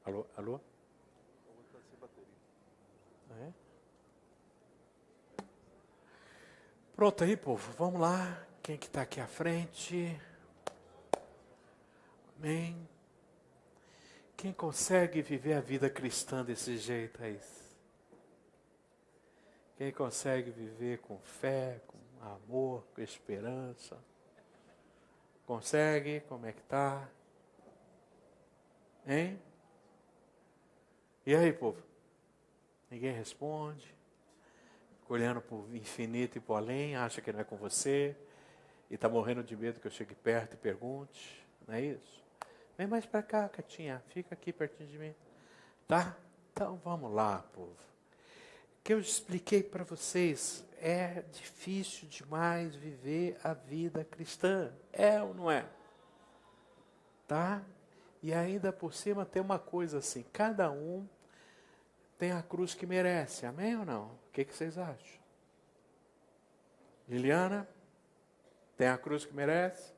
Alô? Alô? É? Pronto aí, povo. Vamos lá. Quem que está aqui à frente? Amém. Quem consegue viver a vida cristã desse jeito aí? Quem consegue viver com fé, com amor, com esperança? Consegue? Como é que tá? Hein? E aí, povo? Ninguém responde. Fica olhando para o infinito e para o além, acha que não é com você. E está morrendo de medo que eu chegue perto e pergunte. Não é isso? Vem mais para cá, Catinha. Fica aqui pertinho de mim. Tá? Então vamos lá, povo. O que eu expliquei para vocês, é difícil demais viver a vida cristã. É ou não é? Tá? E ainda por cima tem uma coisa assim, cada um tem a cruz que merece, amém ou não? O que vocês acham? Liliana, tem a cruz que merece?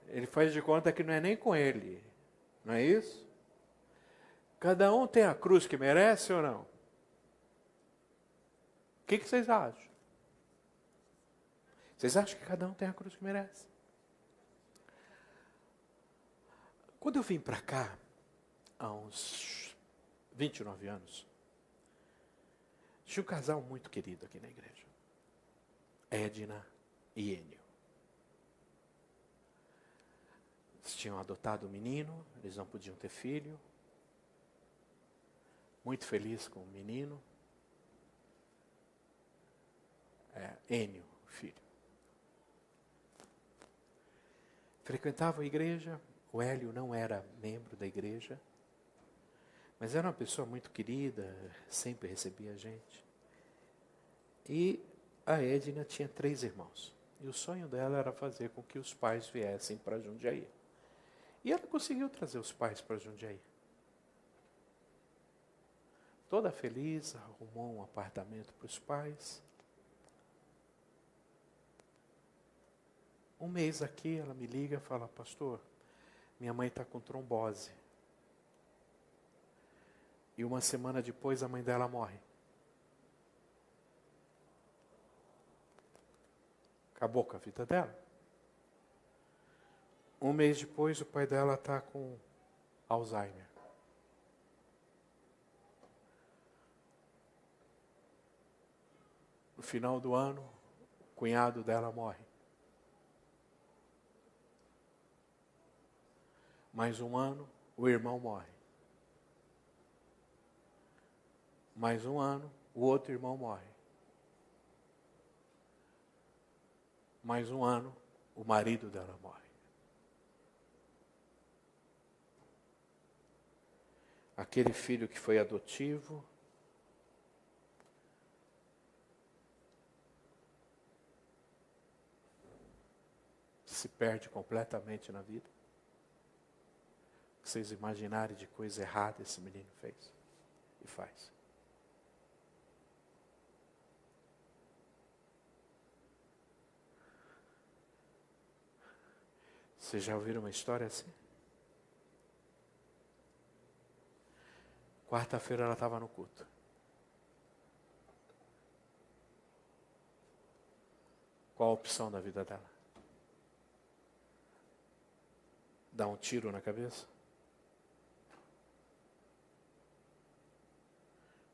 Ele faz de conta que não é nem com ele, não é isso? Cada um tem a cruz que merece ou não? O que vocês acham? Vocês acham que cada um tem a cruz que merece? Quando eu vim para cá, há uns 29 anos, tinha um casal muito querido aqui na igreja. Edna e Enio. Eles tinham adotado um menino, eles não podiam ter filho. Muito feliz com o menino. Enio, o filho. Frequentava a igreja. O Hélio não era membro da igreja, mas era uma pessoa muito querida, sempre recebia a gente. E a Edna tinha 3 irmãos. E o sonho dela era fazer com que os pais viessem para Jundiaí. E ela conseguiu trazer os pais para Jundiaí. Toda feliz, arrumou um apartamento para os pais. Um mês aqui, ela me liga e fala: pastor, minha mãe está com trombose. E uma semana depois, a mãe dela morre. Acabou com a vida dela. Um mês depois, o pai dela está com Alzheimer. No final do ano, o cunhado dela morre. Mais um ano, o irmão morre. Mais um ano, o outro irmão morre. Mais um ano, o marido dela morre. Aquele filho que foi adotivo, se perde completamente na vida. O que vocês imaginarem de coisa errada esse menino fez e faz. Vocês já ouviram uma história assim? Quarta-feira ela estava no culto. Qual a opção da vida dela? Dar um tiro na cabeça?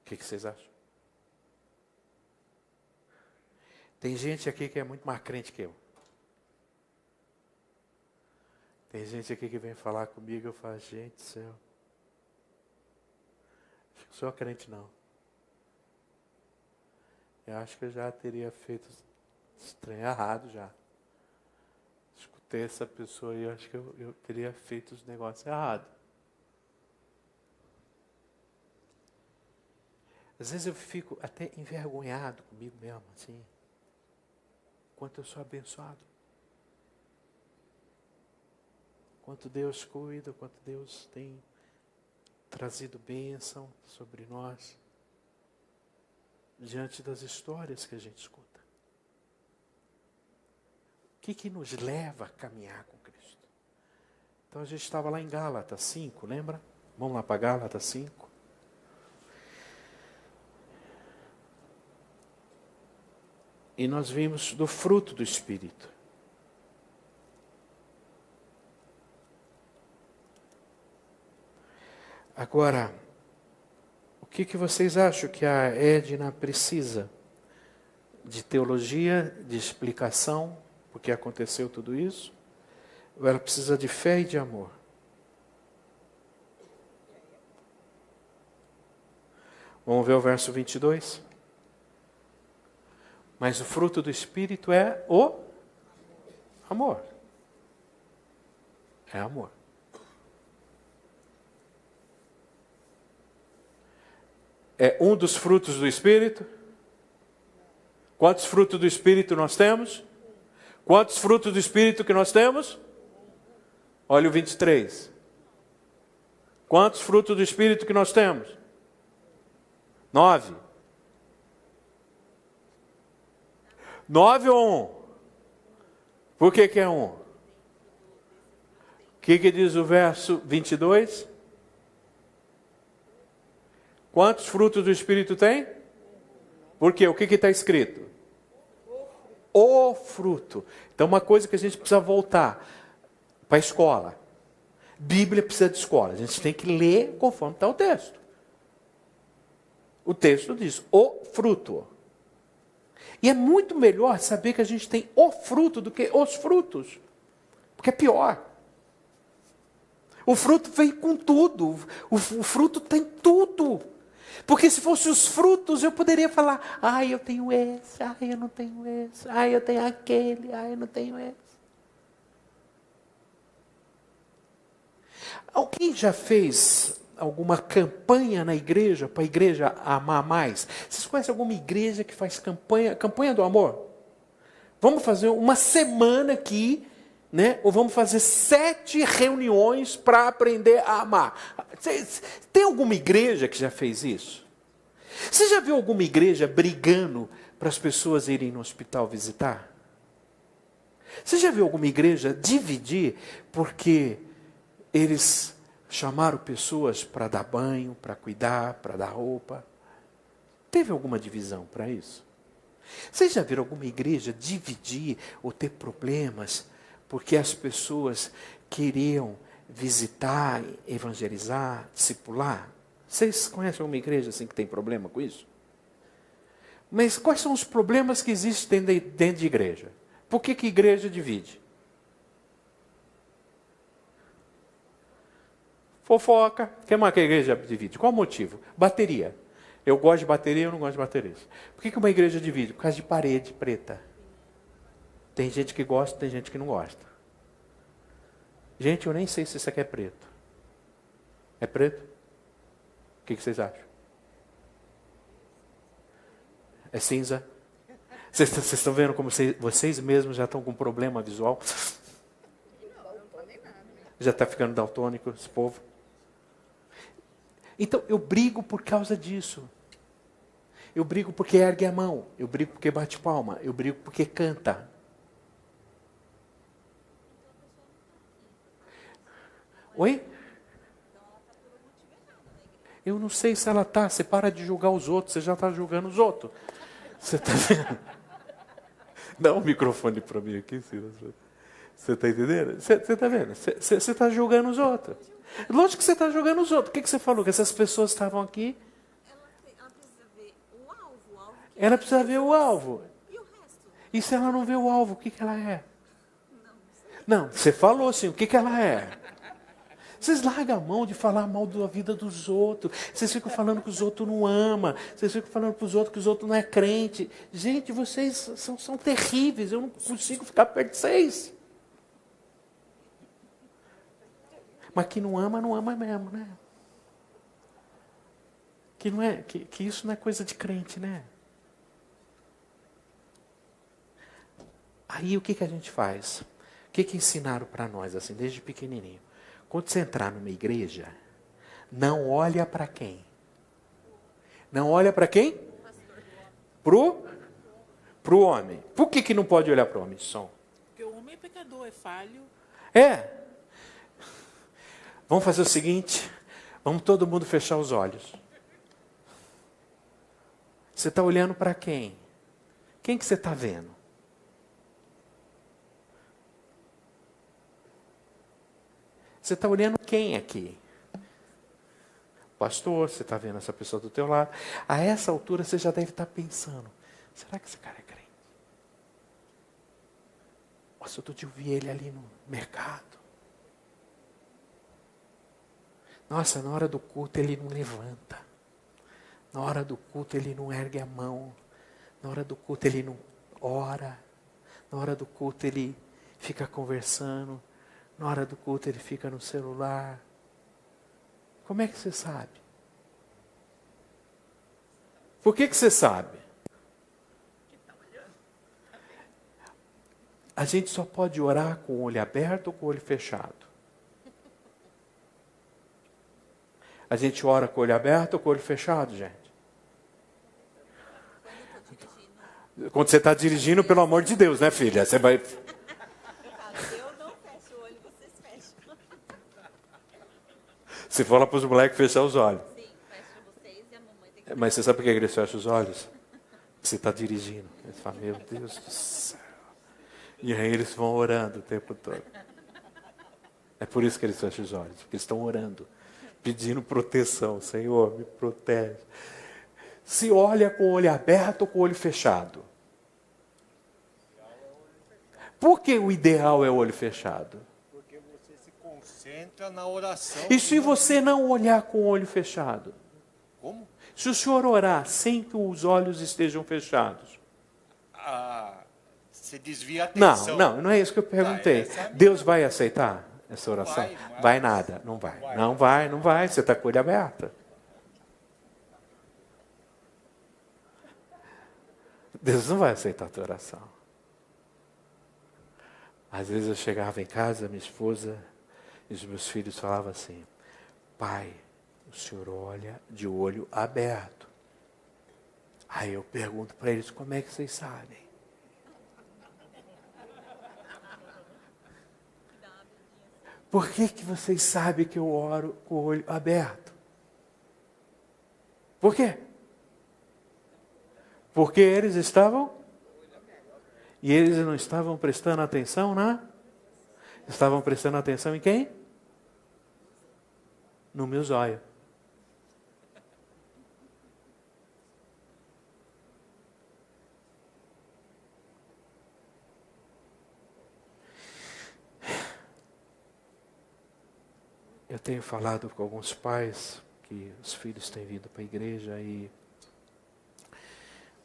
O que vocês acham? Tem gente aqui que é muito mais crente que eu. Tem gente aqui que vem falar comigo e eu falo: gente do céu, acho que não sou crente não. Eu acho que eu já teria feito estranho errado já. Escutei essa pessoa e eu acho que eu teria feito os negócios errados. Às vezes eu fico até envergonhado comigo mesmo, assim. Quanto eu sou abençoado. Quanto Deus cuida, quanto Deus tem trazido bênção sobre nós. Diante das histórias que a gente escuta. O que nos leva a caminhar com Cristo? Então a gente estava lá em Gálatas 5, lembra? Vamos lá para Gálatas 5. E nós vimos do fruto do Espírito. Agora, o que vocês acham que a Edna precisa? De teologia, de explicação, porque aconteceu tudo isso? Ou ela precisa de fé e de amor? Vamos ver o verso 22? Mas o fruto do Espírito é o amor. É amor. É um dos frutos do Espírito? Quantos frutos do Espírito nós temos? Quantos frutos do Espírito que nós temos? Olha o 23. Quantos frutos do Espírito que nós temos? 9. 9 ou 1? Por que é 1? O que diz o verso 22? Quantos frutos do Espírito tem? Por quê? O que está escrito? O fruto. Então, uma coisa que a gente precisa voltar para a escola. Bíblia precisa de escola. A gente tem que ler conforme está o texto. O texto diz o fruto. E é muito melhor saber que a gente tem o fruto do que os frutos. Porque é pior. O fruto vem com tudo. O fruto tem tudo. Porque se fossem os frutos, eu poderia falar, eu tenho esse, eu não tenho esse, eu tenho aquele, eu não tenho esse. Alguém já fez alguma campanha na igreja, para a igreja amar mais? Vocês conhecem alguma igreja que faz campanha do amor? Vamos fazer uma semana aqui, né? Ou vamos fazer 7 reuniões para aprender a amar. Tem alguma igreja que já fez isso? Você já viu alguma igreja brigando para as pessoas irem no hospital visitar? Você já viu alguma igreja dividir porque eles chamaram pessoas para dar banho, para cuidar, para dar roupa? Teve alguma divisão para isso? Vocês já viram alguma igreja dividir ou ter problemas porque as pessoas queriam visitar, evangelizar, discipular? Vocês conhecem alguma igreja assim que tem problema com isso? Mas quais são os problemas que existem dentro de igreja? Por que igreja divide? Fofoca. O que mais que a igreja divide? Qual o motivo? Bateria. Eu gosto de bateria, eu não gosto de bateria. Por que uma igreja divide? Por causa de parede preta. Tem gente que gosta, tem gente que não gosta. Gente, eu nem sei se isso aqui é preto. É preto? O que vocês acham? É cinza? Vocês estão vendo como vocês mesmos já estão com problema visual? Já está ficando daltônico esse povo? Então, eu brigo por causa disso. Eu brigo porque ergue a mão. Eu brigo porque bate palma. Eu brigo porque canta. Oi? Eu não sei se ela está. Você para de julgar os outros. Você já está julgando os outros. Você está vendo? Dá um microfone para mim aqui, Silas. Você está entendendo? Você está vendo? Você está julgando os outros. Lógico que você está julgando os outros. O que você falou? Que essas pessoas estavam aqui? Ela precisa ver o alvo. Ela precisa ver o alvo. E o resto? E se ela não vê o alvo, o que ela é? Não, você falou assim, o que ela é? Vocês largam a mão de falar mal da vida dos outros. Vocês ficam falando que os outros não amam. Vocês ficam falando para os outros que os outros não é crente. Gente, vocês são terríveis. Eu não consigo ficar perto de vocês. Mas que não ama mesmo, né? Que isso não é coisa de crente, né? Aí o que a gente faz? O que ensinaram para nós, assim, desde pequenininho? Quando você entrar numa igreja, não olha para quem? Não olha para quem? Pro homem. Por que não pode olhar para o homem? Som. Porque o homem é pecador, é falho. É. Vamos fazer o seguinte, vamos todo mundo fechar os olhos. Você está olhando para quem? Quem que você está vendo? Você está olhando quem aqui? Pastor, você está vendo essa pessoa do teu lado. A essa altura você já deve estar pensando, será que esse cara é crente? Nossa, outro dia eu vi ele ali no mercado. Nossa, na hora do culto ele não levanta. Na hora do culto ele não ergue a mão. Na hora do culto ele não ora. Na hora do culto ele fica conversando. Na hora do culto ele fica no celular. Como é que você sabe? Por que você sabe? A gente só pode orar com o olho aberto ou com o olho fechado? A gente ora com o olho aberto ou com o olho fechado, gente? Quando você está dirigindo, pelo amor de Deus, né, filha? Você vai... Eu não fecho o olho, vocês fecham. Você fala para os moleques fechar os olhos. Sim, fecho vocês e a mamãe tem que... Mas você sabe por que eles fecham os olhos? Você está dirigindo. Eles falam, meu Deus do céu. E aí eles vão orando o tempo todo. É por isso que eles fecham os olhos. Porque eles estão orando. Pedindo proteção. Senhor, me protege. Se olha com o olho aberto ou com o olho fechado? Por que o ideal é o olho fechado? Porque você se concentra na oração. E se você não olhar com o olho fechado? Como? Se o senhor orar sem que os olhos estejam fechados? Você desvia a atenção. Não é isso que eu perguntei. essa é a minha- Deus vai aceitar essa oração? Vai. Vai nada, não vai. Não vai, você está com o olho aberto. Deus não vai aceitar a tua oração. Às vezes eu chegava em casa, minha esposa e os meus filhos falavam assim, pai, o senhor olha de olho aberto. Aí eu pergunto para eles, como é que vocês sabem? Por que vocês sabem que eu oro com o olho aberto? Por quê? Porque eles estavam... E eles não estavam prestando atenção Estavam prestando atenção em quem? No meu zóio. Eu tenho falado com alguns pais que os filhos têm vindo para a igreja e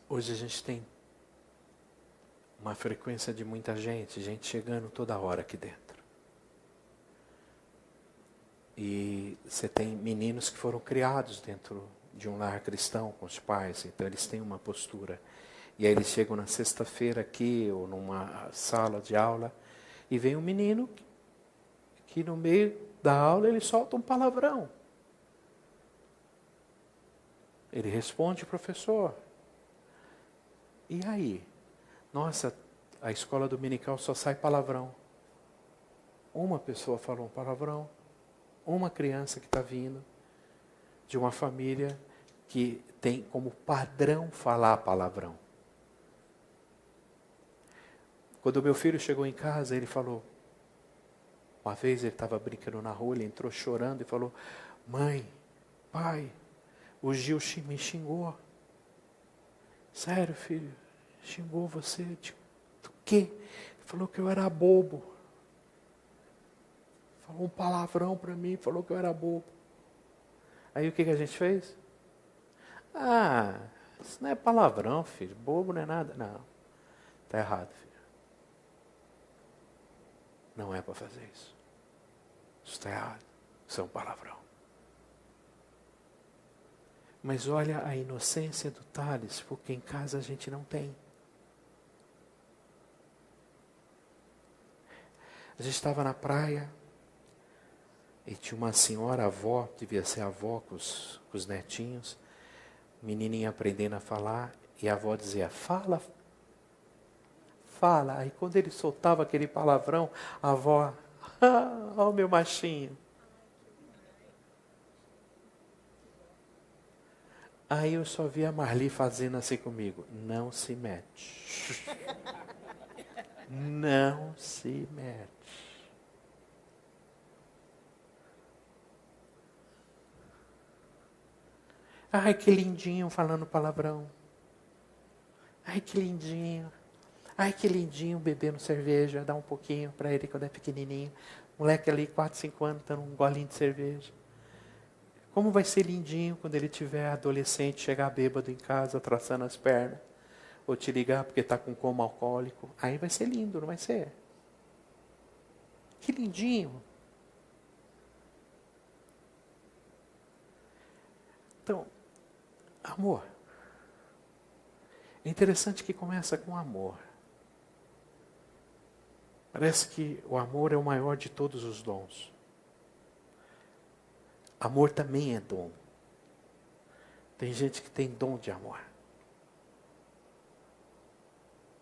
hoje a gente tem uma frequência de muita gente chegando toda hora aqui dentro. E você tem meninos que foram criados dentro de um lar cristão com os pais, então eles têm uma postura. E aí eles chegam na sexta-feira aqui ou numa sala de aula e vem um menino que no meio da aula ele solta um palavrão. Ele responde, professor. E aí? Nossa, a escola dominical só sai palavrão. Uma pessoa falou um palavrão. Uma criança que está vindo de uma família que tem como padrão falar palavrão. Quando o meu filho chegou em casa, ele falou, uma vez ele estava brincando na rua, ele entrou chorando e falou, mãe, pai, o Gil me xingou. Sério, filho? Xingou você? Do quê? Ele falou que eu era bobo. Falou um palavrão para mim, falou que eu era bobo. Aí o que a gente fez? Isso não é palavrão, filho. Bobo não é nada. Não, está errado, filho. Não é para fazer isso. Isso está errado. Isso é um palavrão. Mas olha a inocência do Thales, porque em casa a gente não tem. A gente estava na praia e tinha uma senhora, avó, devia ser avó com os netinhos, menininha aprendendo a falar, e a avó dizia, fala, fala. Aí quando ele soltava aquele palavrão, a avó, ó o meu machinho. Aí eu só vi a Marli fazendo assim comigo. Não se mete. Não se mete. Ai, que lindinho falando palavrão. Ai, que lindinho. Ai, que lindinho bebendo cerveja. Dá um pouquinho para ele quando é pequenininho. Moleque ali, 4, 5 anos, dando um golinho de cerveja. Como vai ser lindinho quando ele tiver adolescente, chegar bêbado em casa, traçando as pernas. Ou te ligar porque está com coma alcoólico. Aí vai ser lindo, não vai ser? Que lindinho. Então, amor. É interessante que começa com amor. Parece que o amor é o maior de todos os dons. Amor também é dom. Tem gente que tem dom de amor.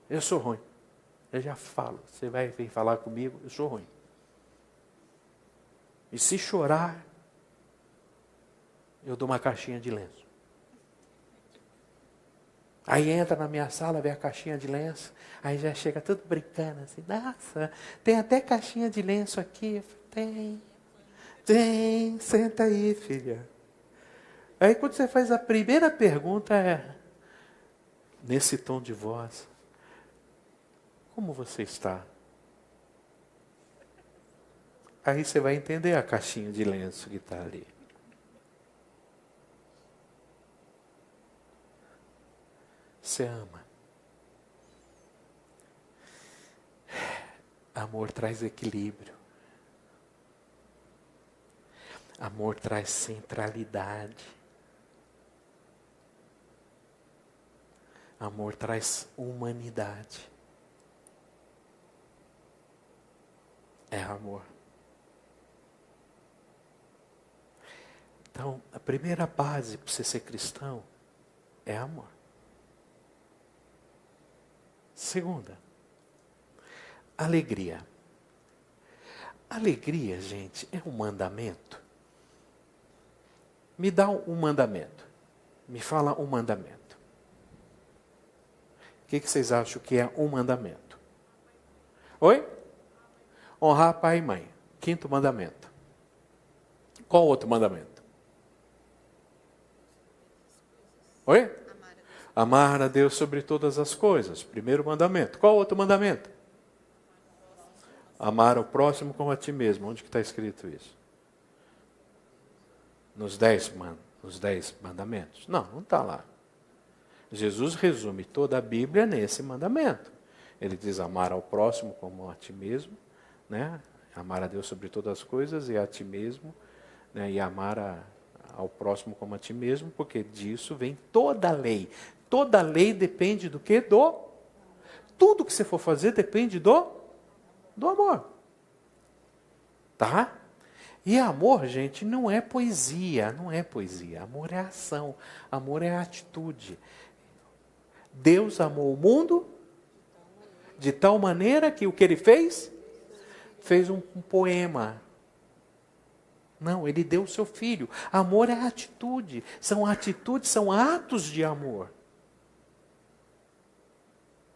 Eu sou ruim. Eu já falo. Você vai vir falar comigo, eu sou ruim. E se chorar, eu dou uma caixinha de lenço. Aí entra na minha sala, vê a caixinha de lenço, aí já chega tudo brincando assim, nossa, tem até caixinha de lenço aqui. Tem, senta aí, filha. Aí quando você faz a primeira pergunta nesse tom de voz, como você está? Aí você vai entender a caixinha de lenço que está ali. Você ama. Amor traz equilíbrio. Amor traz centralidade. Amor traz humanidade. É amor. Então, a primeira base para você ser cristão é amor. Segunda, alegria. Alegria, gente, é um mandamento. Me dá um mandamento. Me fala um mandamento. O que vocês acham que é um mandamento? Oi? Honrar pai e mãe. 5º mandamento. Qual outro mandamento? Oi? Amar a Deus sobre todas as coisas. 1º mandamento. Qual outro mandamento? Amar ao próximo como a ti mesmo. Onde que está escrito isso? Nos 10 mandamentos? Não está lá. Jesus resume toda a Bíblia nesse mandamento. Ele diz amar ao próximo como a ti mesmo, né? Amar a Deus sobre todas as coisas e a ti mesmo, né? E amar ao próximo como a ti mesmo, porque disso vem toda a lei. Toda a lei depende do quê? Tudo que você for fazer depende do amor. Tá? E amor, gente, não é poesia, não é poesia. Amor é ação, amor é atitude. Deus amou o mundo de tal maneira que o que ele fez? Fez um poema. Não, ele deu o seu filho. Amor é atitude. São atitudes, são atos de amor.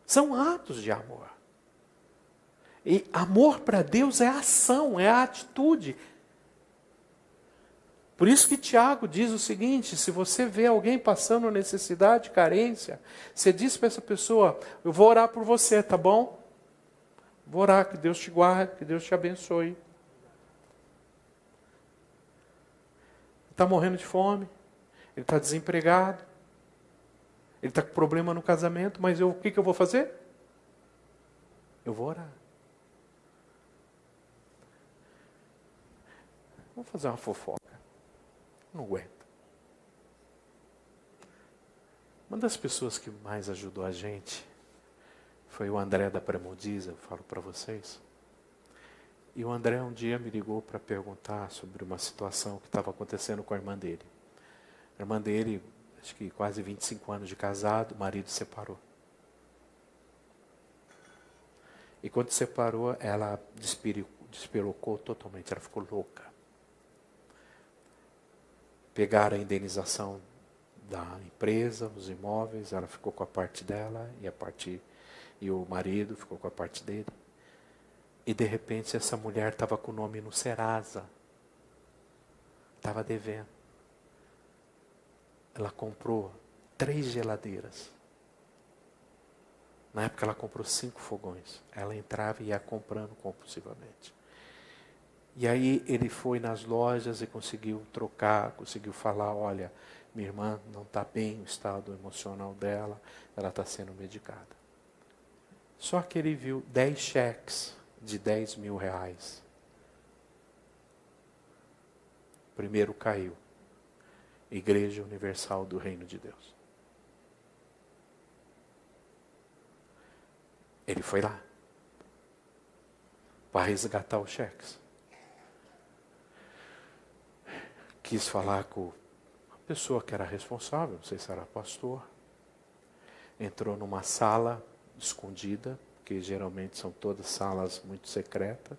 São atos de amor. E amor para Deus é ação, é a atitude. Por isso que Tiago diz o seguinte: se você vê alguém passando necessidade, carência, você diz para essa pessoa, eu vou orar por você, tá bom? Vou orar, que Deus te guarde, que Deus te abençoe. Está morrendo de fome, ele está desempregado, ele está com problema no casamento, mas o que eu vou fazer? Eu vou orar. Vamos fazer uma fofoca. Não aguento. Uma das pessoas que mais ajudou a gente foi o André da Premodiza, eu falo para vocês. E o André um dia me ligou para perguntar sobre uma situação que estava acontecendo com a irmã dele. A irmã dele, acho que quase 25 anos de casado, o marido separou. E quando separou, ela despirocou totalmente, ela ficou louca. Pegaram a indenização da empresa, os imóveis, ela ficou com a parte dela e o marido ficou com a parte dele. E de repente essa mulher estava com o nome no Serasa. Estava devendo. Ela comprou 3 geladeiras. Na época ela comprou 5 fogões. Ela entrava e ia comprando compulsivamente. E aí ele foi nas lojas e conseguiu trocar, conseguiu falar, olha, minha irmã não está bem, o estado emocional dela, ela está sendo medicada. Só que ele viu 10 cheques de 10 mil reais. O primeiro caiu. Igreja Universal do Reino de Deus. Ele foi lá para resgatar os cheques. Quis falar com a pessoa que era responsável, não sei se era pastor. Entrou numa sala escondida, que geralmente são todas salas muito secretas.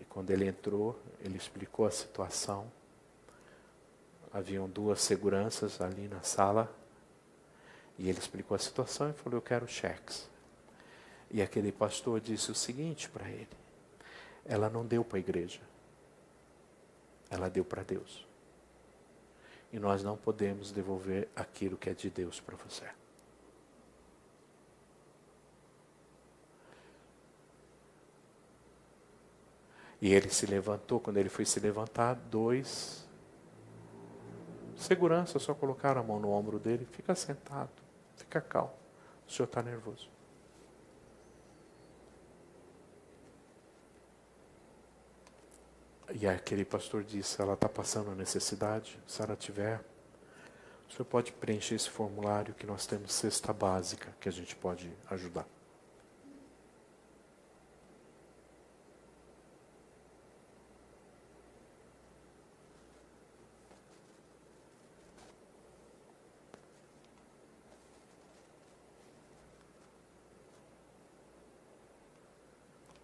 E quando ele entrou, ele explicou a situação. Haviam 2 seguranças ali na sala. E ele explicou a situação e falou, eu quero cheques. E aquele pastor disse o seguinte para ele. Ela não deu para a igreja. Ela deu para Deus. E nós não podemos devolver aquilo que é de Deus para você. E ele se levantou. Quando ele foi se levantar, 2 seguranças só colocaram a mão no ombro dele. Fica sentado, fica calmo. O senhor está nervoso. E aquele pastor disse, ela está passando a necessidade, se ela tiver, o senhor pode preencher esse formulário que nós temos cesta básica, que a gente pode ajudar.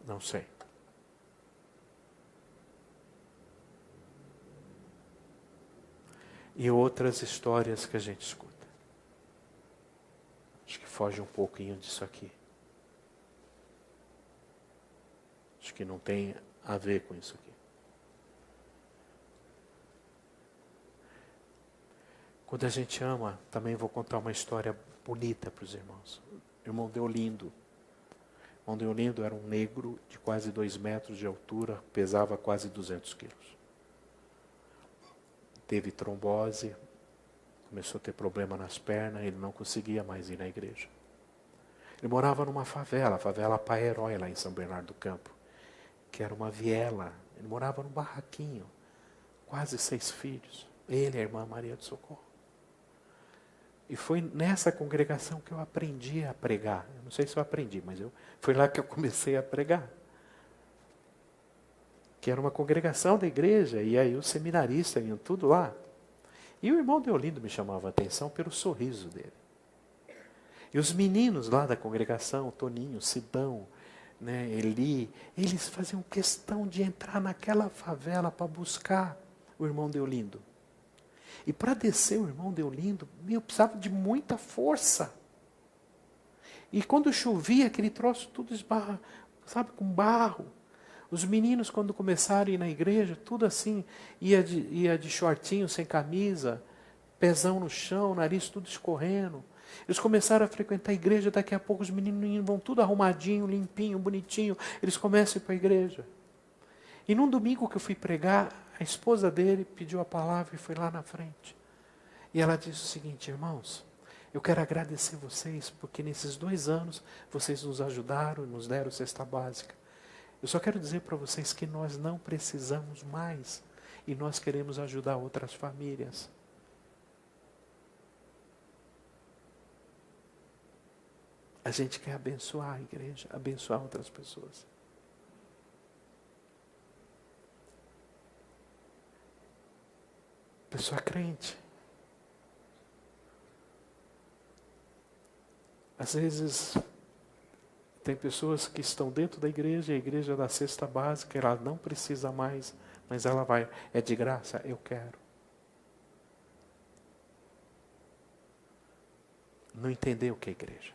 Não sei. E outras histórias que a gente escuta. Acho que foge um pouquinho disso aqui. Acho que não tem a ver com isso aqui. Quando a gente ama, também vou contar uma história bonita para os irmãos. O irmão Deolindo. O irmão Deolindo era um negro de quase 2 metros de altura, pesava quase 200 quilos. Teve trombose, começou a ter problema nas pernas, ele não conseguia mais ir na igreja. Ele morava numa favela, a favela Pai Herói, lá em São Bernardo do Campo, que era uma viela. Ele morava num barraquinho, quase 6 filhos. Ele e a irmã Maria do Socorro. E foi nessa congregação que eu aprendi a pregar. Eu não sei se eu aprendi, mas foi lá que eu comecei a pregar. Que era uma congregação da igreja, e aí os seminaristas iam tudo lá. E o irmão Deolindo me chamava a atenção pelo sorriso dele. E os meninos lá da congregação, Toninho, Sidão, né, Eli, eles faziam questão de entrar naquela favela para buscar o irmão Deolindo. E para descer o irmão Deolindo, eu precisava de muita força. E quando chovia, aquele troço tudo esbarra, sabe, com barro. Os meninos, quando começaram a ir na igreja, tudo assim, ia de shortinho, sem camisa, pezão no chão, nariz tudo escorrendo. Eles começaram a frequentar a igreja, daqui a pouco os meninos vão tudo arrumadinho, limpinho, bonitinho. Eles começam a ir para a igreja. E num domingo que eu fui pregar, a esposa dele pediu a palavra e foi lá na frente. E ela disse o seguinte, irmãos, eu quero agradecer vocês, porque nesses 2 anos vocês nos ajudaram e nos deram cesta básica. Eu só quero dizer para vocês que nós não precisamos mais e nós queremos ajudar outras famílias. A gente quer abençoar a igreja, abençoar outras pessoas. Pessoa crente. Às vezes, tem pessoas que estão dentro da igreja, a igreja da cesta básica, ela não precisa mais, mas ela vai, é de graça, eu quero. não entender o que é igreja.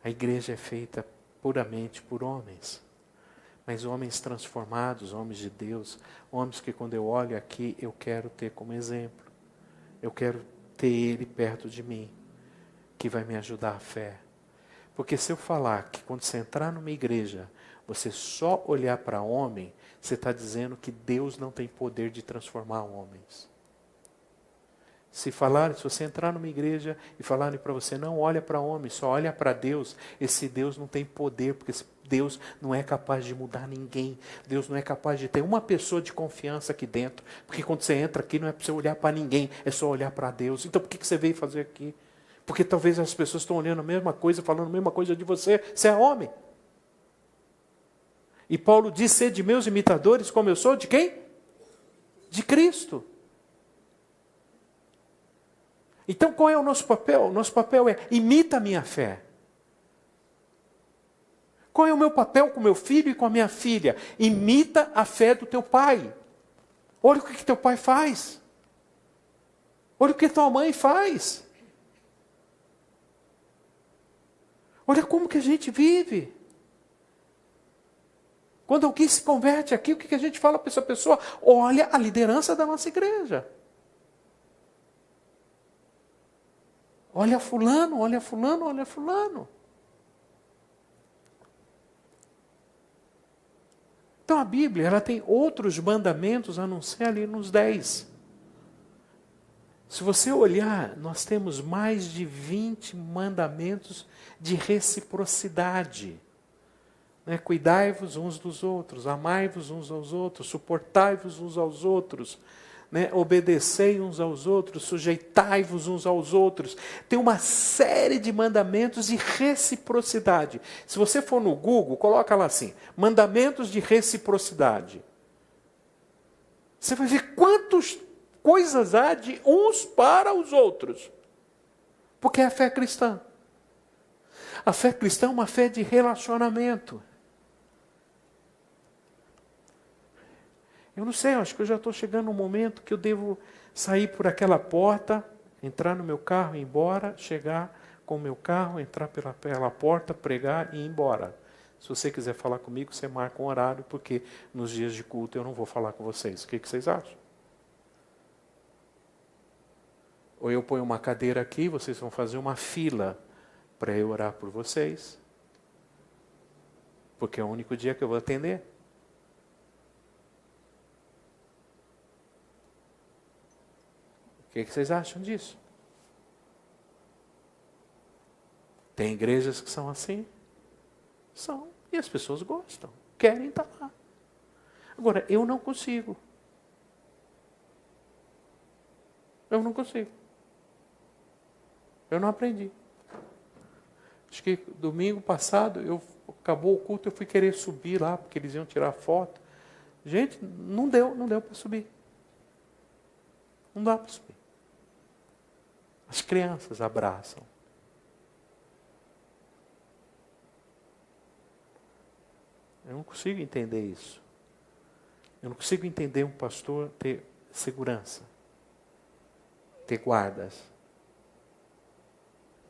A igreja é feita puramente por homens. Mas homens transformados, homens de Deus, homens que quando eu olho aqui, eu quero ter como exemplo. Eu quero ter ele perto de mim, que vai me ajudar a fé. Porque se eu falar que quando você entrar numa igreja, você só olhar para homem, você está dizendo que Deus não tem poder de transformar homens. Se você entrar numa igreja e falarem para você, não olha para homem, só olha para Deus, esse Deus não tem poder, porque esse Deus não é capaz de mudar ninguém. Deus não é capaz de ter uma pessoa de confiança aqui dentro, porque quando você entra aqui não é para você olhar para ninguém, é só olhar para Deus. Então por que você veio fazer aqui? Porque talvez as pessoas estão olhando a mesma coisa, falando a mesma coisa de você, você é homem. E Paulo diz, sede meus imitadores, como eu sou, de quem? De Cristo. Então qual é o nosso papel? Nosso papel é, imita a minha fé. Qual é o meu papel com meu filho e com a minha filha? Imita a fé do teu pai. Olha o que teu pai faz. Olha o que tua mãe faz. Olha como que a gente vive. Quando alguém se converte aqui, o que a gente fala para essa pessoa? Olha a liderança da nossa igreja. Olha fulano, olha fulano, olha fulano. Então a Bíblia, ela tem outros mandamentos a não ser ali nos 10. Se você olhar, nós temos mais de 20 mandamentos de reciprocidade. Né? Cuidai-vos uns dos outros, amai-vos uns aos outros, suportai-vos uns aos outros. Né? Obedecei uns aos outros, sujeitai-vos uns aos outros. Tem uma série de mandamentos de reciprocidade. Se você for no Google, coloca lá assim, mandamentos de reciprocidade. Você vai ver quantas coisas há de uns para os outros. Porque é a fé cristã. A fé cristã é uma fé de relacionamento. Eu não sei, acho que eu já estou chegando no momento que eu devo sair por aquela porta, entrar no meu carro e ir embora, chegar com o meu carro, entrar pela porta, pregar e ir embora. Se você quiser falar comigo, você marca um horário, porque nos dias de culto eu não vou falar com vocês. O que vocês acham? Ou eu ponho uma cadeira aqui, vocês vão fazer uma fila para eu orar por vocês, porque é o único dia que eu vou atender. O que vocês acham disso? Tem igrejas que são assim? São. E as pessoas gostam. Querem estar lá. Agora, eu não consigo. Eu não consigo. Eu não aprendi. Acho que domingo passado, acabou o culto, eu fui querer subir lá, porque eles iam tirar foto. Gente, não deu para subir. Não dá para subir. As crianças abraçam. Eu não consigo entender isso. Eu não consigo entender um pastor ter segurança, ter guardas.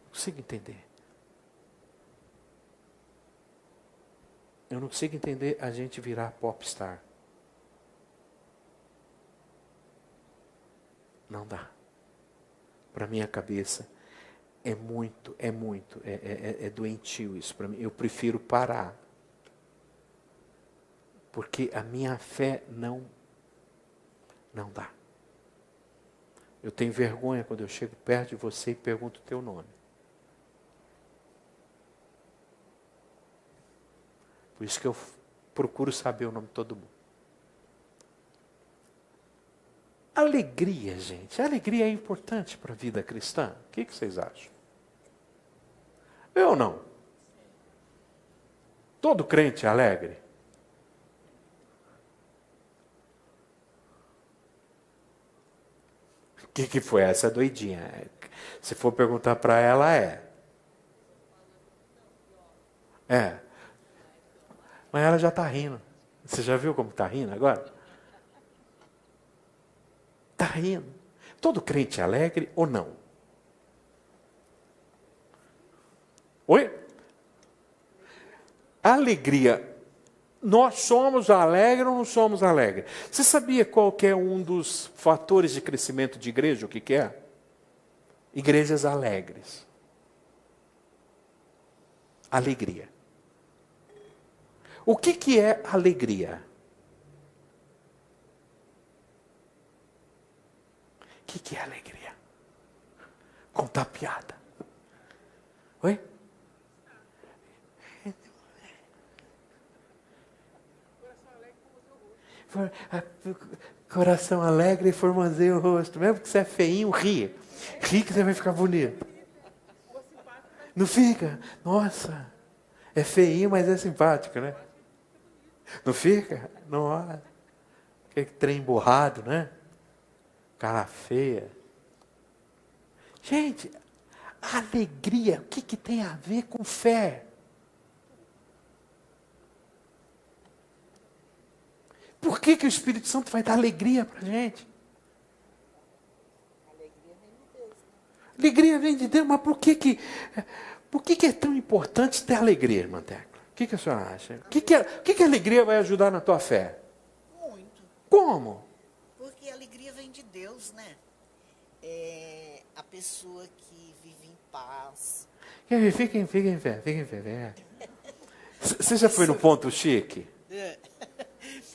Não consigo entender. Eu não consigo entender a gente virar popstar. Não dá. Para minha cabeça é doentio isso para mim. Eu prefiro parar. Porque a minha fé não dá. Eu tenho vergonha quando eu chego perto de você e pergunto o teu nome. Por isso que eu procuro saber o nome de todo mundo. Alegria, gente. A alegria é importante para a vida cristã. O que vocês acham? Eu não. Todo crente é alegre. O que foi essa doidinha? Se for perguntar para ela, é. Mas ela já está rindo. Você já viu como está rindo agora? Está rindo. Todo crente é alegre ou não? Oi? Alegria. Nós somos alegres ou não somos alegres? Você sabia qual que é um dos fatores de crescimento de igreja? O que que é? Igrejas alegres. Alegria. O que que é alegria? O que que é alegria? Contar piada. Oi? Coração alegre e formoseia o rosto. Mesmo que você é feinho, ri. Ri que você vai ficar bonito. Não fica? Nossa, é feinho, mas é simpático, né? Não fica? Nossa, que trem borrado, né? Cara feia. Gente, a alegria, o que que tem a ver com fé? Por que que o Espírito Santo vai dar alegria para a gente? Alegria vem de Deus, mas por que que é tão importante ter alegria, irmã Tecla? O que a senhora acha? O que a alegria vai ajudar na tua fé? Muito. Como? Porque a alegria vem de Deus, né? A pessoa que vive em paz. Fica em fé, fica em fé. Você já foi no ponto chique?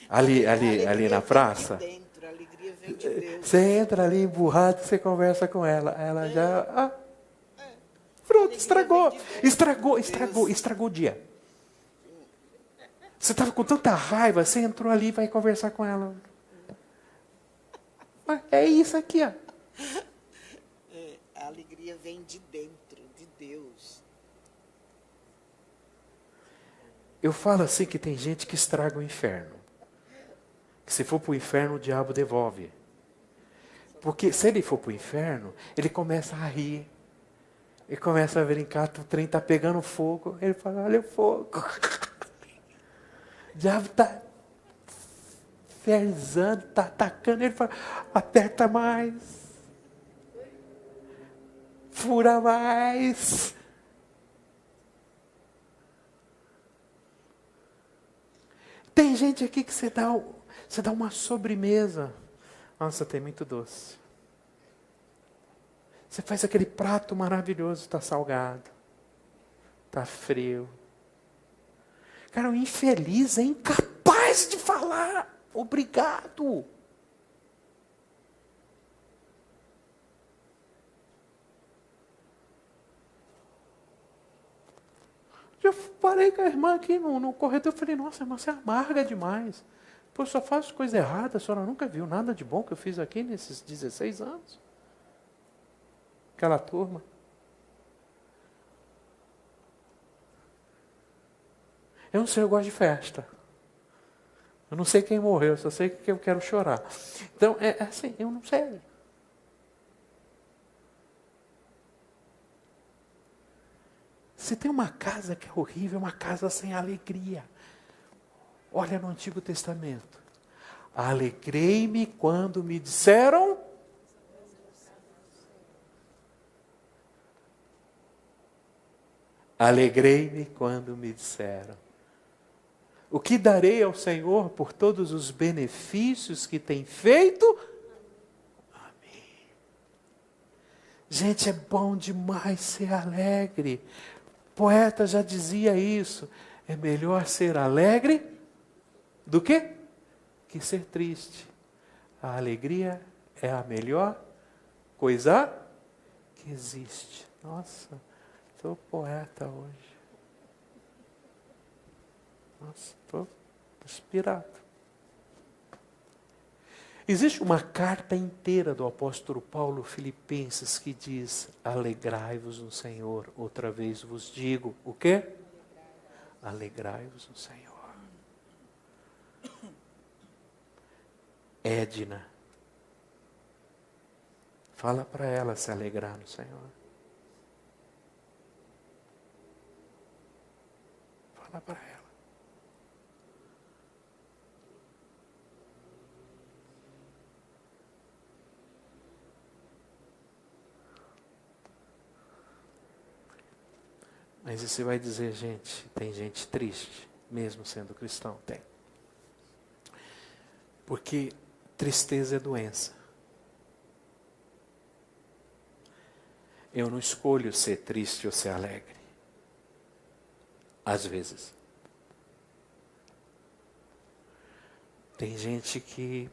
Ali na praça? Dentro, a alegria vem de Deus. Você entra ali emburrado, você conversa com ela. Ela já... pronto, estragou o dia. Você estava com tanta raiva, você entrou ali e vai conversar com ela. É isso aqui, ó. A alegria vem de dentro, de Deus. Eu falo assim que tem gente que estraga o inferno. Que se for para o inferno, o diabo devolve. Porque se ele for para o inferno, ele começa a rir. Ele começa a brincar, o trem está pegando fogo. Ele fala, olha o fogo. O diabo está ferzando, está atacando. Ele fala, aperta mais. Fura mais. Tem gente aqui que você dá uma sobremesa. Nossa, tem muito doce. Você faz aquele prato maravilhoso, está salgado, está frio. Cara, o infeliz é incapaz de falar obrigado. Eu parei com a irmã aqui no corredor e falei, nossa, irmã, você é amarga demais. Pô, eu só faço coisa errada, a senhora nunca viu nada de bom que eu fiz aqui nesses 16 anos. Aquela turma. Eu não sei, eu gosto de festa. Eu não sei quem morreu, só sei que eu quero chorar. Então, é assim, eu não sei. Se tem uma casa que é horrível, é uma casa sem alegria. Olha no Antigo Testamento. Alegrei-me quando me disseram... Alegrei-me quando me disseram. O que darei ao Senhor por todos os benefícios que tem feito? Amém. Gente, é bom demais ser alegre. O poeta já dizia isso. É melhor ser alegre do que ser triste. A alegria é a melhor coisa que existe. Nossa, estou poeta hoje. Nossa, estou inspirado. Existe uma carta inteira do apóstolo Paulo Filipenses que diz, alegrai-vos no Senhor. Outra vez vos digo, o quê? Alegrai-vos no Senhor. Edna, fala para ela se alegrar no Senhor. Fala para ela. Mas você vai dizer, gente, tem gente triste, mesmo sendo cristão? Tem. Porque tristeza é doença. Eu não escolho ser triste ou ser alegre. Às vezes. Tem gente que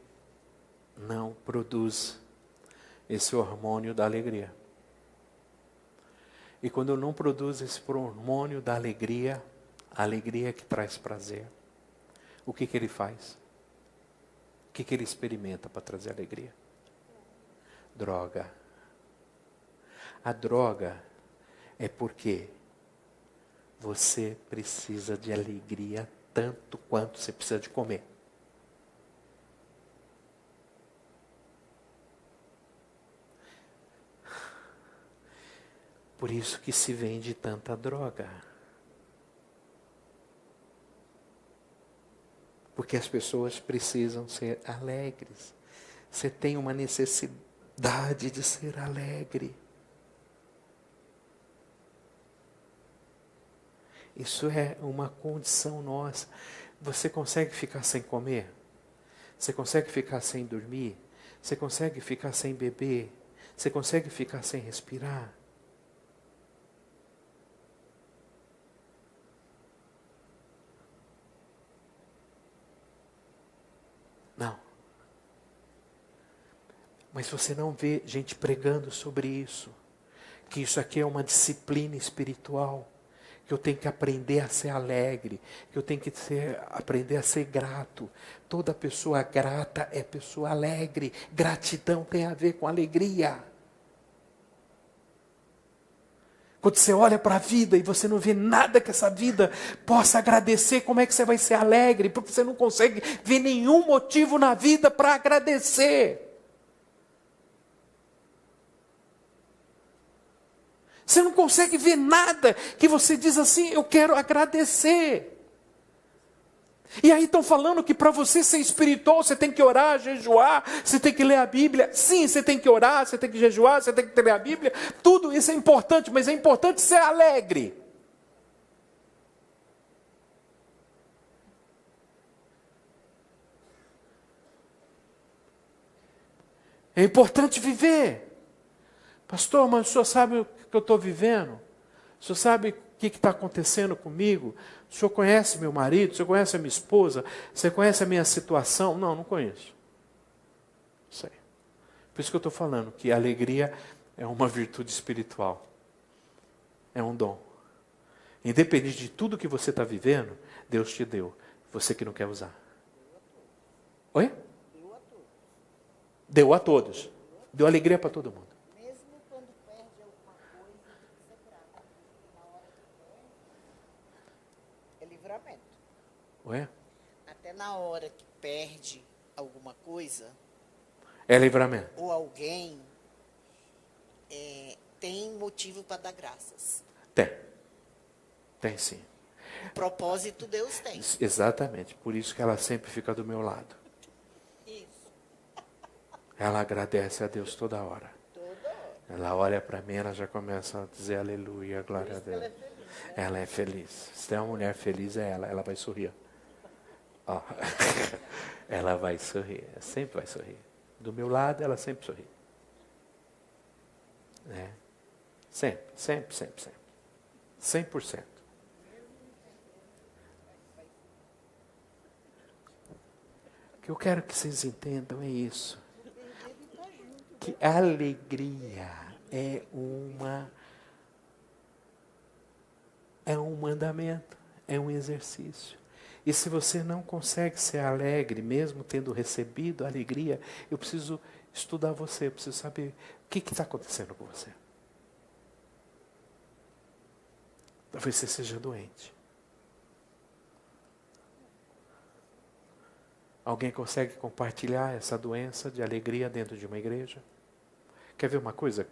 não produz esse hormônio da alegria. E quando eu não produzo esse hormônio da alegria, a alegria que traz prazer, o que ele faz? O que ele experimenta para trazer alegria? Droga. A droga é porque você precisa de alegria tanto quanto você precisa de comer. Por isso que se vende tanta droga. Porque as pessoas precisam ser alegres. Você tem uma necessidade de ser alegre. Isso é uma condição nossa. Você consegue ficar sem comer? Você consegue ficar sem dormir? Você consegue ficar sem beber? Você consegue ficar sem respirar? Não. Mas você não vê gente pregando sobre isso. Que isso aqui é uma disciplina espiritual. Que eu tenho que aprender a ser alegre. Que eu tenho que aprender a ser grato. Toda pessoa grata é pessoa alegre. Gratidão tem a ver com alegria. Quando você olha para a vida e você não vê nada que essa vida possa agradecer, como é que você vai ser alegre? Porque você não consegue ver nenhum motivo na vida para agradecer. Você não consegue ver nada que você diz assim, eu quero agradecer. E aí estão falando que para você ser espiritual, você tem que orar, jejuar, você tem que ler a Bíblia. Sim, você tem que orar, você tem que jejuar, você tem que ler a Bíblia. Tudo isso é importante, mas é importante ser alegre. É importante viver. Pastor, mas o senhor sabe o que eu estou vivendo? O senhor sabe o que está acontecendo comigo? O senhor conhece meu marido? O senhor conhece a minha esposa? Você conhece a minha situação? Não, não conheço. Não sei. Por isso que eu estou falando que a alegria é uma virtude espiritual. É um dom. Independente de tudo que você está vivendo, Deus te deu. Você que não quer usar. Oi? Deu a todos. Deu alegria para todo mundo. Mesmo quando perde alguma coisa, tem que ser grato. Na hora que perde, é livramento. Ué? Até na hora que perde alguma coisa, É livramento. ou alguém, tem motivo para dar graças. Tem. Tem sim. Um propósito Deus tem. Exatamente. Por isso que ela sempre fica do meu lado. Isso. Ela agradece a Deus toda hora. Toda hora. Ela olha para mim, ela já começa a dizer aleluia, glória a Deus. Ela é feliz. Se tem uma mulher feliz, é ela. Ela vai sorrir. Ó. Ela vai sorrir. Sempre vai sorrir. Do meu lado, ela sempre sorri. Né? Sempre, sempre, sempre, sempre. 100%. O que eu quero que vocês entendam é isso. Que a alegria é um mandamento, é um exercício. E se você não consegue ser alegre, mesmo tendo recebido a alegria, eu preciso estudar você, eu preciso saber o que está acontecendo com você. Talvez você seja doente. Alguém consegue compartilhar essa doença de alegria dentro de uma igreja? Quer ver uma coisa?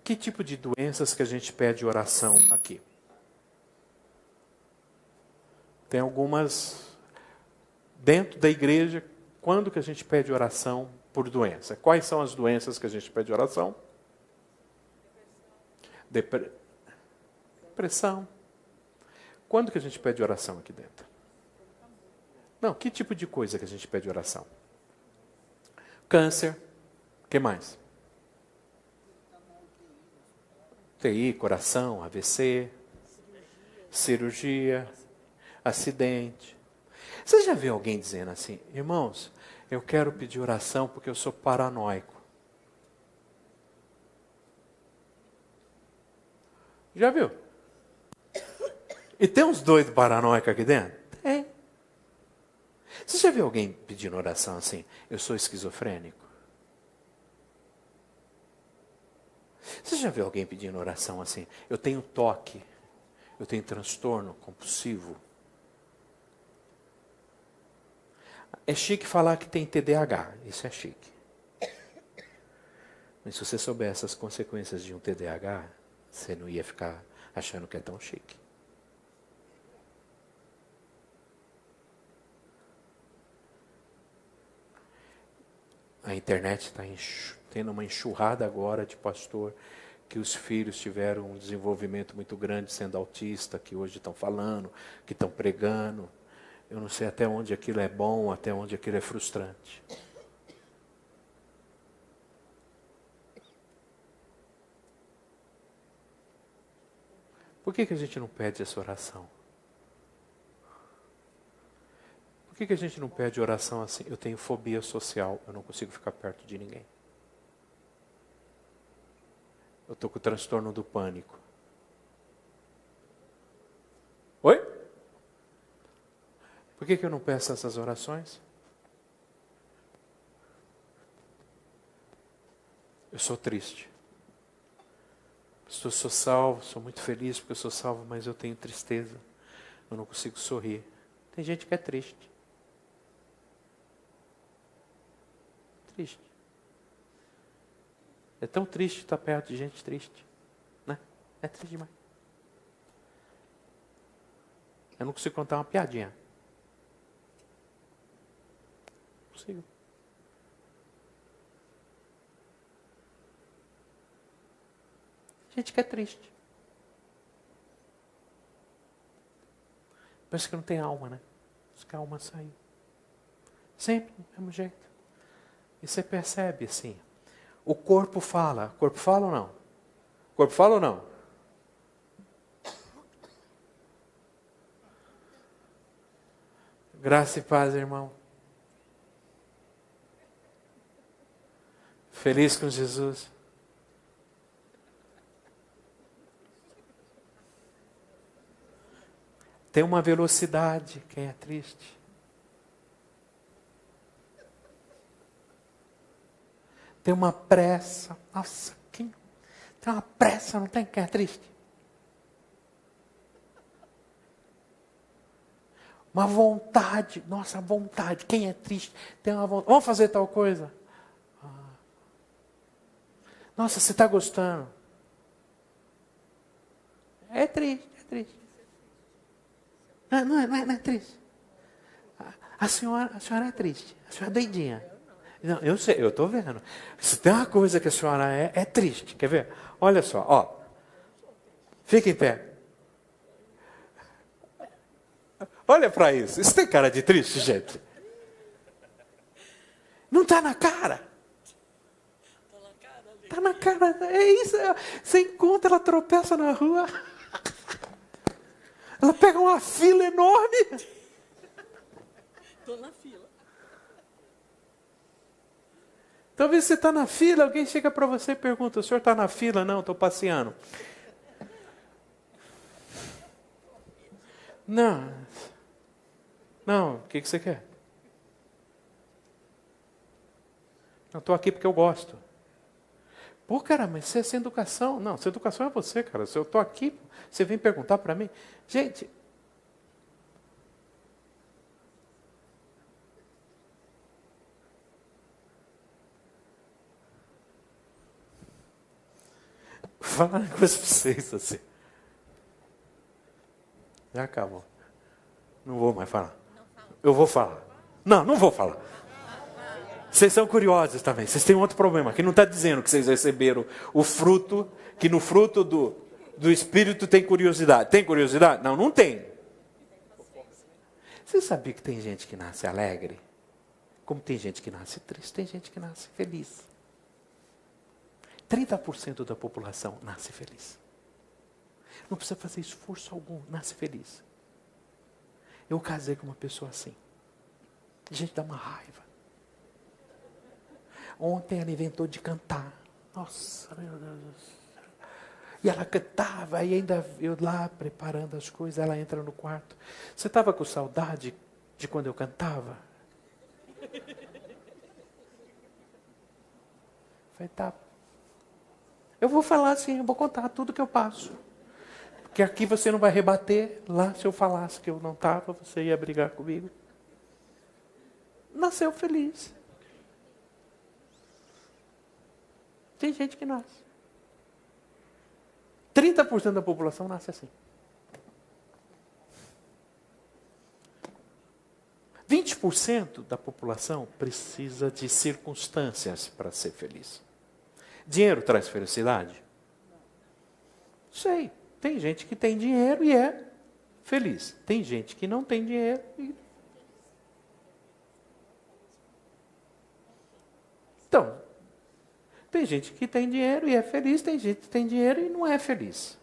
Que tipo de doenças que a gente pede oração aqui? Tem algumas dentro da igreja. Quando que a gente pede oração por doença? Quais são as doenças que a gente pede oração? Depressão. Quando que a gente pede oração aqui dentro? Não, que tipo de coisa que a gente pede oração? Câncer, o que mais? TI, coração, AVC, cirurgia, acidente. Você já viu alguém dizendo assim, irmãos, eu quero pedir oração porque eu sou paranoico? Já viu? E tem uns doidos paranoicos aqui dentro? Tem. Você já viu alguém pedindo oração assim, eu sou esquizofrênico? Você já viu alguém pedindo oração assim, eu tenho toque, eu tenho transtorno compulsivo? É chique falar que tem TDAH, isso é chique. Mas se você soubesse as consequências de um TDAH, você não ia ficar achando que é tão chique. A internet está tendo uma enxurrada agora de pastor que os filhos tiveram um desenvolvimento muito grande sendo autista, que hoje estão falando, que estão pregando. Eu não sei até onde aquilo é bom, até onde aquilo é frustrante. Por que a gente não pede essa oração? Por que a gente não pede oração assim? Eu tenho fobia social, eu não consigo ficar perto de ninguém. Eu estou com o transtorno do pânico. Oi? Por que eu não peço essas orações? Eu sou triste. Eu sou salvo, sou muito feliz porque eu sou salvo, mas eu tenho tristeza. Eu não consigo sorrir. Tem gente que é triste. Triste. É tão triste estar perto de gente triste. Né? É triste demais. Eu não consigo contar uma piadinha. Não consigo. Gente que é triste. Parece que não tem alma, né? Parece que a alma saiu. Sempre do mesmo jeito. E você percebe assim. O corpo fala. O corpo fala ou não? O corpo fala ou não? Graça e paz, irmão. Feliz com Jesus. Tem uma velocidade, quem é triste. Tem uma pressa. Nossa, quem tem uma pressa, não tem quem é triste? Uma vontade. Nossa, vontade. Quem é triste tem uma vontade. Vamos fazer tal coisa? Nossa, você está gostando? É triste, é triste. Não é triste. A senhora é triste. A senhora é doidinha. Não, eu sei, eu estou vendo. Se tem uma coisa que a senhora é triste. Quer ver? Olha só, ó. Fica em pé. Olha para isso. Isso tem cara de triste, gente? Não está na cara. Está na cara. É isso. Você encontra, ela tropeça na rua. Ela pega uma fila enorme. Estou na fila. Talvez você está na fila, alguém chega para você e pergunta, o senhor está na fila? Não, estou passeando. Não, o que você quer? Eu estou aqui porque eu gosto. Pô, cara, mas você é sem educação. Não, sem educação é você, cara. Se eu estou aqui, você vem perguntar para mim. Gente, falar uma coisa para vocês assim. Já acabou. Não vou mais falar. Eu vou falar. Não vou falar. Vocês são curiosos também. Vocês têm outro problema. Que não está dizendo que vocês receberam o fruto, que no fruto do Espírito tem curiosidade. Tem curiosidade? Não tem. Você sabia que tem gente que nasce alegre? Como tem gente que nasce triste, tem gente que nasce feliz. 30% da população nasce feliz. Não precisa fazer esforço algum, nasce feliz. Eu casei com uma pessoa assim. Gente, dá uma raiva. Ontem ela inventou de cantar. Nossa, meu Deus. E ela cantava, e ainda eu lá preparando as coisas, ela entra no quarto. Você estava com saudade de quando eu cantava? Falei, tá. Eu vou falar assim, eu vou contar tudo que eu passo. Porque aqui você não vai rebater. Lá, se eu falasse que eu não estava, você ia brigar comigo. Nasceu feliz. Tem gente que nasce. 30% da população nasce assim. 20% da população precisa de circunstâncias para ser feliz. Dinheiro traz felicidade? Sei. Tem gente que tem dinheiro e é feliz. Tem gente que não tem dinheiro e... Então, tem gente que tem dinheiro e é feliz, tem gente que tem dinheiro e não é feliz.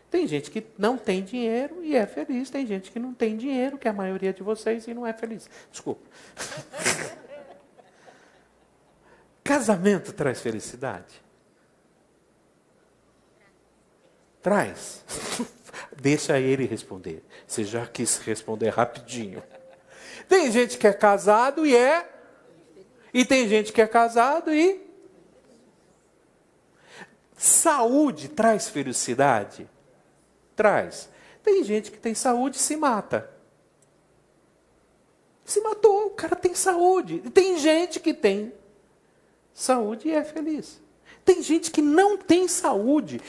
Tem gente que não tem dinheiro e é feliz, tem gente que não tem dinheiro, que é a maioria de vocês, e não é feliz. Desculpa. Casamento traz felicidade? Traz. Deixa ele responder. Você já quis responder rapidinho. Tem gente que é casado e é. E tem gente que é casado e. Saúde traz felicidade? Traz. Tem gente que tem saúde e se mata. Se matou, o cara tem saúde. E tem gente que tem saúde e é feliz. Tem gente que não tem saúde,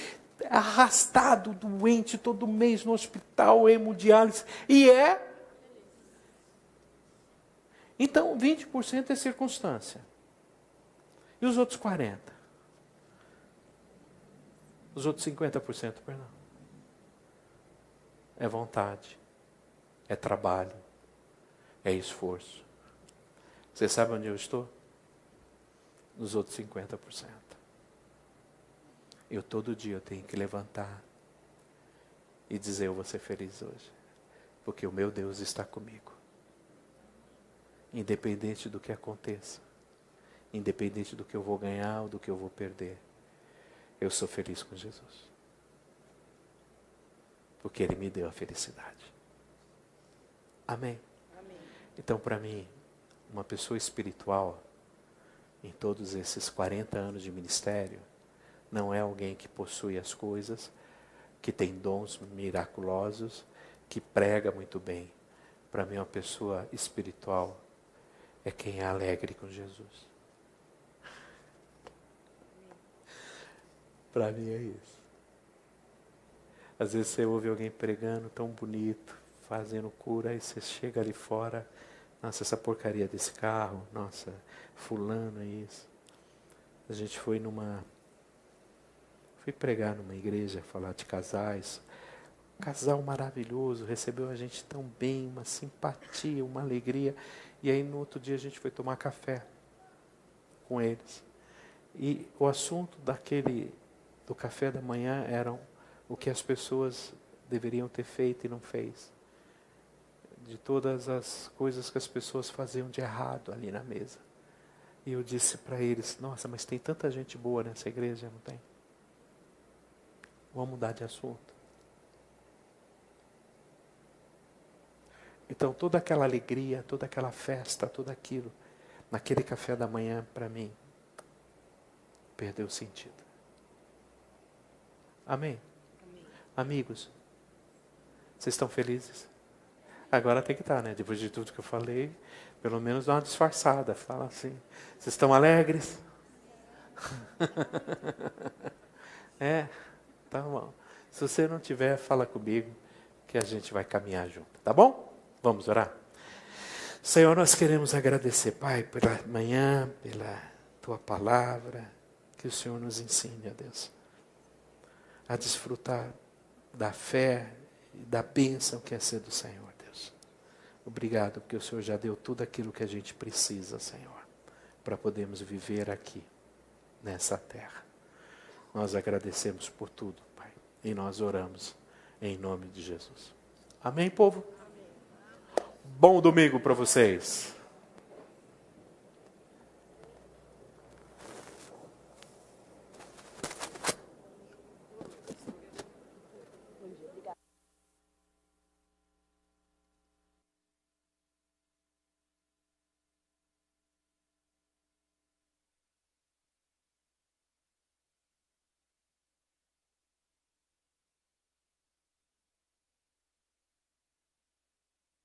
arrastado, doente, todo mês no hospital, hemodiálise, e é. Então, 20% é circunstância. E os outros 40%? Os outros 50%, perdão. É vontade, é trabalho, é esforço. Você sabe onde eu estou? Nos outros 50%. Eu todo dia eu tenho que levantar e dizer, eu vou ser feliz hoje. Porque o meu Deus está comigo. Independente do que aconteça. Independente do que eu vou ganhar ou do que eu vou perder. Eu sou feliz com Jesus. Porque Ele me deu a felicidade. Amém? Amém. Então, para mim, uma pessoa espiritual, em todos esses 40 anos de ministério, não é alguém que possui as coisas, que tem dons miraculosos, que prega muito bem. Para mim, uma pessoa espiritual é quem é alegre com Jesus. Para mim é isso. Às vezes você ouve alguém pregando tão bonito, fazendo cura, aí você chega ali fora, nossa, essa porcaria desse carro, nossa, fulano é isso. A gente fui pregar numa igreja, falar de casais. Um casal maravilhoso, recebeu a gente tão bem, uma simpatia, uma alegria. E aí no outro dia a gente foi tomar café com eles. E o assunto do café da manhã era o que as pessoas deveriam ter feito e não fez. De todas as coisas que as pessoas faziam de errado ali na mesa. E eu disse para eles, nossa, mas tem tanta gente boa nessa igreja, não tem? Vamos mudar de assunto. Então toda aquela alegria, toda aquela festa, tudo aquilo, naquele café da manhã, para mim, perdeu sentido. Amém? Amém. Amigos, vocês estão felizes? Agora tem que estar, né? Depois de tudo que eu falei, pelo menos dá uma disfarçada. Fala assim, vocês estão alegres? É, tá bom. Se você não tiver, fala comigo, que a gente vai caminhar junto, tá bom? Vamos orar? Senhor, nós queremos agradecer, Pai, pela manhã, pela Tua palavra, que o Senhor nos ensine, ó Deus, a desfrutar da fé e da bênção que é ser do Senhor, Deus. Obrigado, porque o Senhor já deu tudo aquilo que a gente precisa, Senhor, para podermos viver aqui, nessa terra. Nós agradecemos por tudo, Pai. E nós oramos em nome de Jesus. Amém, povo? Bom domingo para vocês.